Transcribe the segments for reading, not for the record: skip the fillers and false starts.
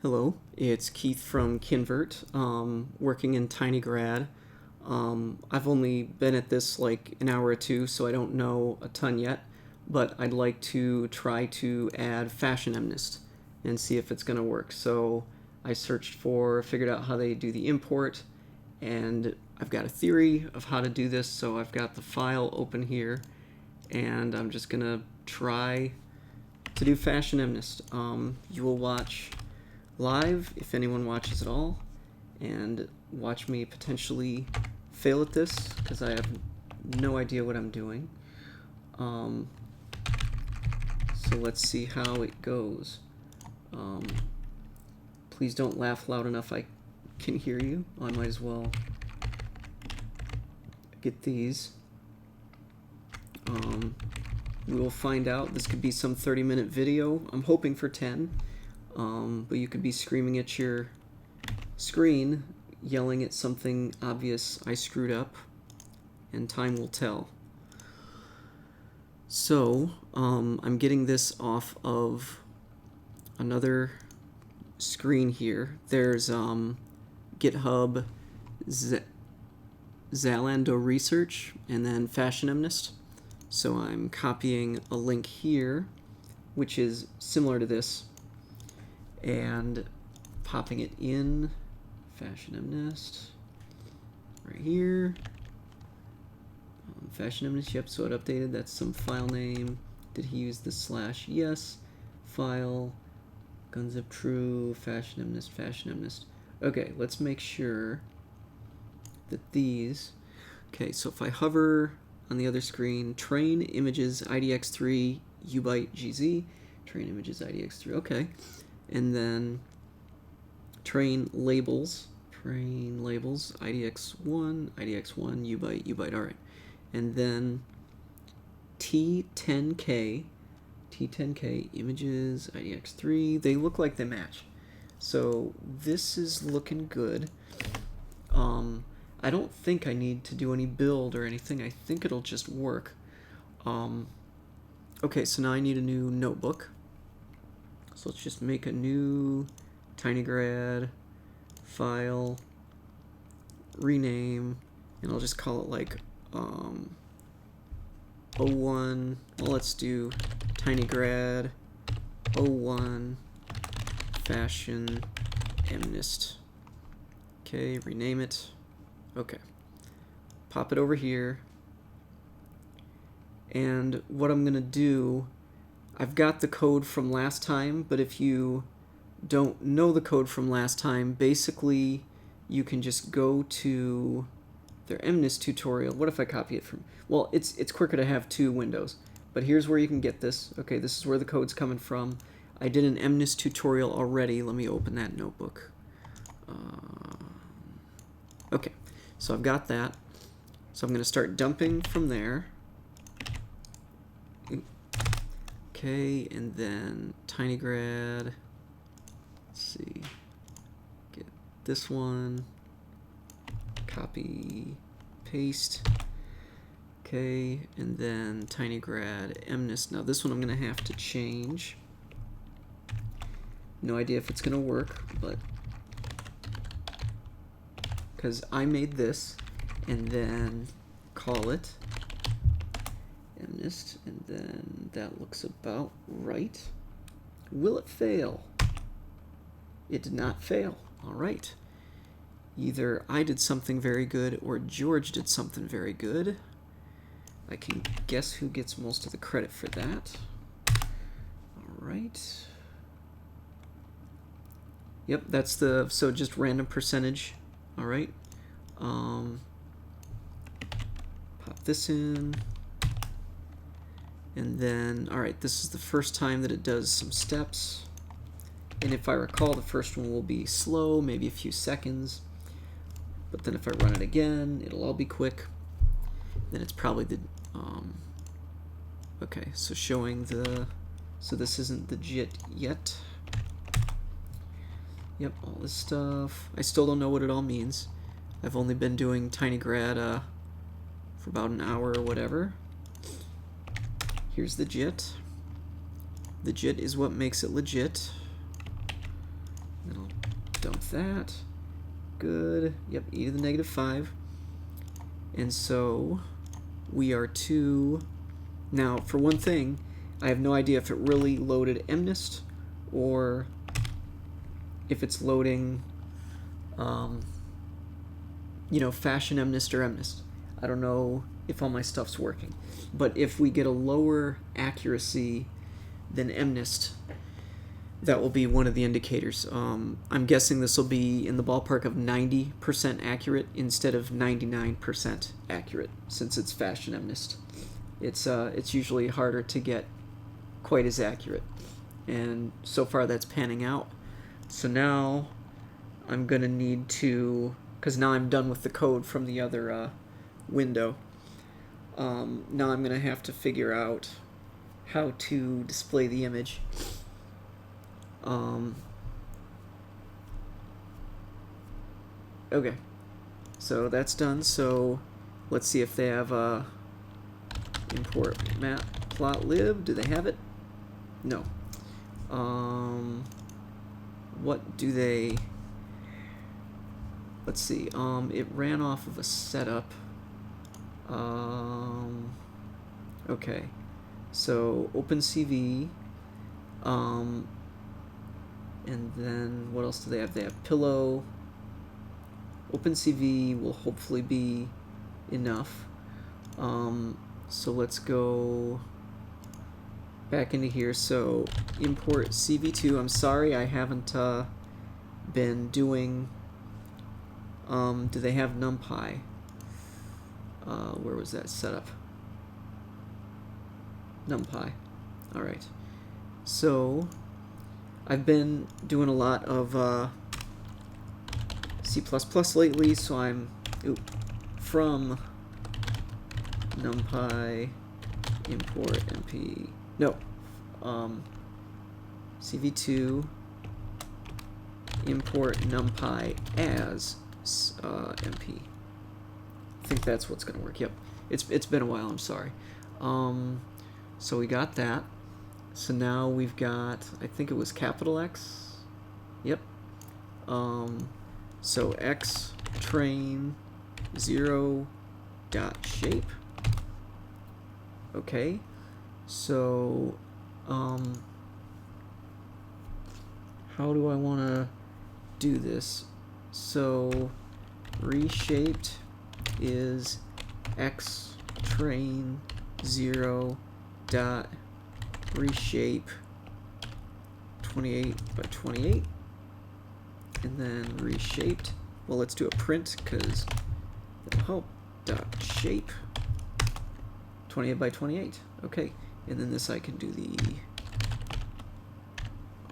Hello, it's Keith from Kinvert, working in tinygrad. I've only been at this like an hour or two, so I don't know a ton yet, but I'd like to try to add Fashion MNIST and see if it's going to work. So I figured out how they do the import, and I've got a theory of how to do this, so I've got the file open here, and I'm just going to try to do Fashion MNIST. You will watch live if anyone watches at all, and watch me potentially fail at this because I have no idea what I'm doing. So let's see how it goes. Please don't laugh loud enough I can hear you. I might as well get these. We will find out. This could be some 30-minute video. I'm hoping for 10. But you could be screaming at your screen, yelling at something obvious I screwed up, and time will tell. So, I'm getting this off of another screen here. There's GitHub, Zalando Research, and then Fashion MNIST. So I'm copying a link here, which is similar to this, and popping it in Fashion MNIST right here. Fashion MNIST, yep, so it updated. That's some file name. Did he use the / yes file? Gunzip true, Fashion MNIST, Fashion MNIST. Okay, let's make sure that these. Okay, so if I hover on the other screen, train images IDX3 ubyte GZ, train images IDX3. Okay. And then train labels, IDX1, ubyte, all right. And then T10K, images, IDX3, they look like they match. So this is looking good. I don't think I need to do any build or anything. I think it'll just work. Okay, so now I need a new notebook. So let's just make a new tinygrad file, rename, and I'll just call it like 01. Well, let's do tinygrad 01 Fashion MNIST. Okay, rename it. Okay, pop it over here. And what I'm gonna do, I've got the code from last time, but if you don't know the code from last time, basically you can just go to their MNIST tutorial. What if I copy it from? Well, it's quicker to have two windows, but here's where you can get this. Okay, this is where the code's coming from. I did an MNIST tutorial already. Let me open that notebook. Okay, so I've got that. So I'm going to start dumping from there. Okay, and then tinygrad. Let's see. Get this one. Copy, paste. Okay, and then tinygrad MNIST. Now this one I'm going to have to change. No idea if it's going to work, but because I made this and then call it MNIST, and then that looks about right. Will it fail? It did not fail. All right. Either I did something very good or George did something very good. I can guess who gets most of the credit for that. All right. Yep, that's so just random percentage. All right. Pop this in. And then, all right, this is the first time that it does some steps. And if I recall, the first one will be slow, maybe a few seconds. But then if I run it again, it'll all be quick. Then it's probably the, okay, so showing so this isn't the JIT yet. Yep, all this stuff. I still don't know what it all means. I've only been doing tinygrad for about an hour or whatever. Here's the JIT. The JIT is what makes it legit. And dump that. Good. Yep, e to the negative 5. And so we are to... Now, for one thing, I have no idea if it really loaded MNIST or if it's loading, you know, fashion MNIST or MNIST. I don't know if all my stuff's working. But if we get a lower accuracy than MNIST, that will be one of the indicators. I'm guessing this will be in the ballpark of 90% accurate instead of 99% accurate, since it's fashion MNIST. It's usually harder to get quite as accurate, and so far that's panning out. So now I'm gonna need to, because now I'm done with the code from the other window. Now I'm gonna have to figure out how to display the image. Okay, so that's done. So let's see if they have import matplotlib. Do they have it? No. What do they... Let's see. It ran off of a setup. Okay. So OpenCV. And then what else do they have? They have Pillow. OpenCV will hopefully be enough. So let's go back into here. So import CV2. I'm sorry I haven't been doing... do they have NumPy? Where was that setup? NumPy. Alright. So I've been doing a lot of C++ lately, so I'm from NumPy import np. No, CV2 import NumPy as np. I think that's what's gonna work. Yep, it's been a while. I'm sorry. So we got that. So now we've got, I think it was capital X. Yep. So x train 0 dot shape. Okay. So how do I want to do this? So reshaped is x train 0 dot reshape 28 by 28, and then reshaped. Well, let's do a print because that'll help. Dot shape 28 by 28. Okay, and then this I can do the...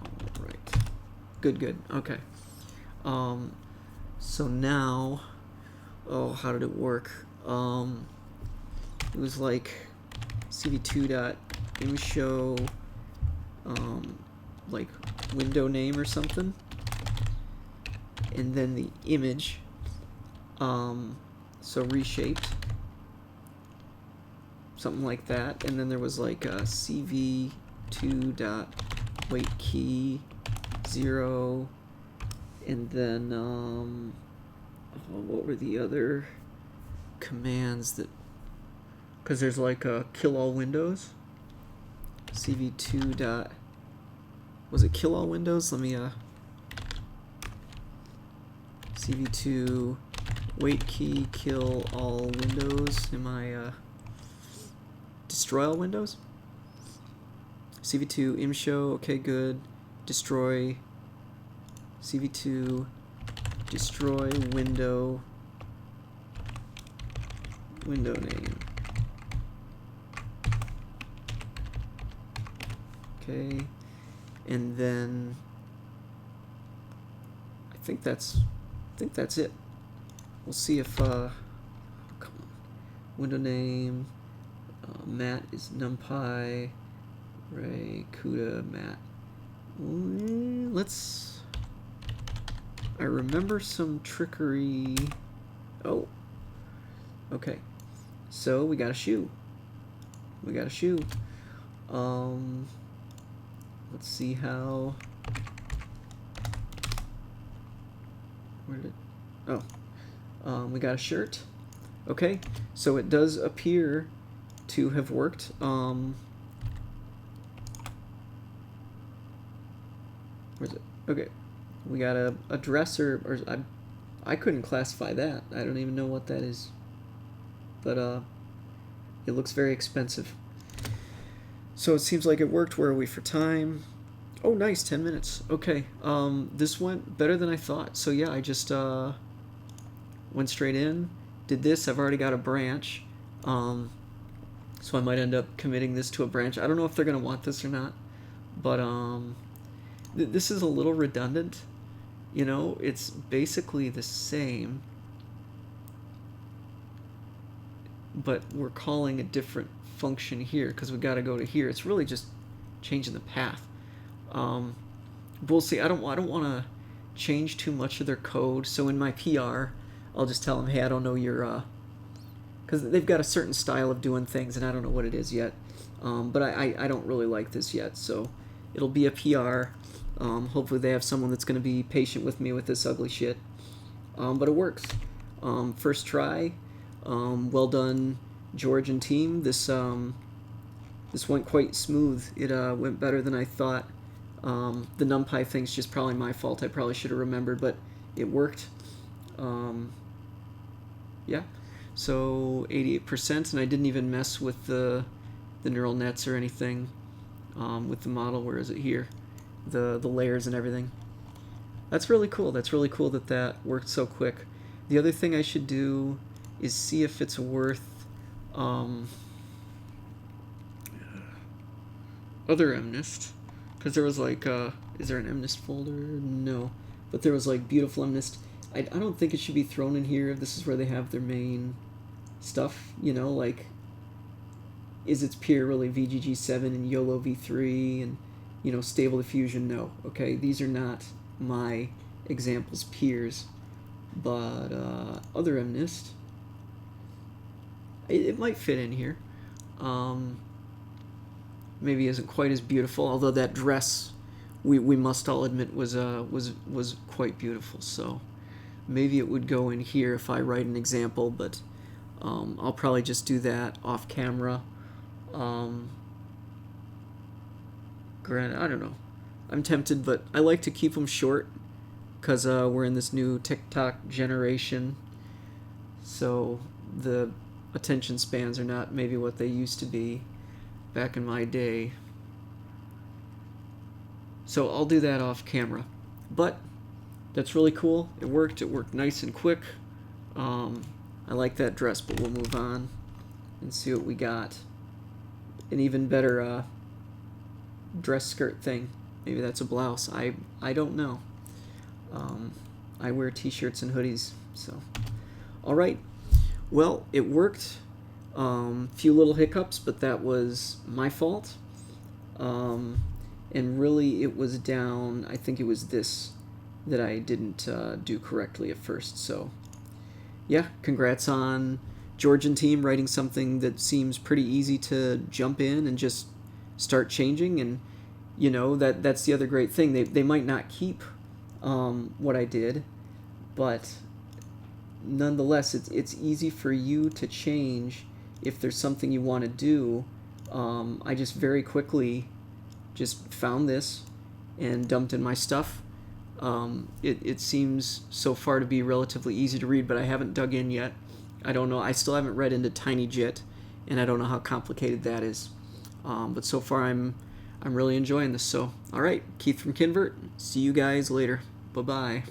All right. Good. Okay. So now, oh, how did it work? It was like cv2 dot imshow like window name or something, and then the image, so reshaped, something like that, and then there was like a cv2 dot wait key 0, and then what were the other commands that, because there's like a kill all windows, cv2 dot, was it kill all windows? Let me cv2 wait key kill all windows. Am I destroy all windows? cv2 imshow. Okay, good. Destroy cv2 destroy window name. Okay, and then I think that's it. We'll see if come on, window name, Matt is NumPy, Ray Kuda Matt. Let's. I remember some trickery. Oh, okay. So we got a shoe. Let's see how. Where did it? Oh, we got a shirt. Okay, so it does appear to have worked. Where's it? Okay, we got a dresser, or I couldn't classify that. I don't even know what that is. But it looks very expensive. So it seems like it worked. Where are we for time? Oh, nice, 10 minutes. Okay, this went better than I thought. So yeah, I just went straight in, did this. I've already got a branch, so I might end up committing this to a branch. I don't know if they're gonna want this or not, but this is a little redundant. You know, it's basically the same, but we're calling a different function here because we got to go to here. It's really just changing the path. We'll see. I don't want to change too much of their code. So in my PR, I'll just tell them, hey, I don't know your, because they've got a certain style of doing things, and I don't know what it is yet. But I don't really like this yet. So it'll be a PR. Hopefully they have someone that's going to be patient with me with this ugly shit. But it works. First try. Well done, George and team. This went quite smooth. It went better than I thought. The NumPy thing's just probably my fault. I probably should have remembered, but it worked. Yeah. So 88%, and I didn't even mess with the neural nets or anything with the model. Where is it here? The layers and everything. That's really cool. That's really cool that that worked so quick. The other thing I should do is see if it's worth other MNIST, because there was like is there an MNIST folder? No, but there was like beautiful MNIST. I don't think it should be thrown in here. This is where they have their main stuff, you know, like is its peer really VGG7 and YOLO V3 and, you know, Stable Diffusion? No. Okay, these are not my examples peers, but other MNIST, it might fit in here. Maybe isn't quite as beautiful, although that dress, we must all admit, was quite beautiful. So maybe it would go in here if I write an example, but I'll probably just do that off camera. Granted, I don't know. I'm tempted, but I like to keep them short because we're in this new TikTok generation, so the attention spans are not maybe what they used to be back in my day. So I'll do that off camera. But that's really cool. It worked. It worked nice and quick. I like that dress, but we'll move on and see what we got. An even better dress skirt thing. Maybe that's a blouse. I don't know. I wear t-shirts and hoodies. So, all right. Well, it worked. Few little hiccups, but that was my fault. And really, it was down. I think it was this that I didn't do correctly at first. So, yeah, congrats on George and team writing something that seems pretty easy to jump in and just start changing. And you know, that's the other great thing. They might not keep what I did, but nonetheless, it's easy for you to change if there's something you want to do. I just very quickly just found this and dumped in my stuff. It seems so far to be relatively easy to read, but I haven't dug in yet. I don't know. I still haven't read into tinygrad, and I don't know how complicated that is. But so far, I'm really enjoying this. So, all right, Keith from Kinvert. See you guys later. Bye-bye.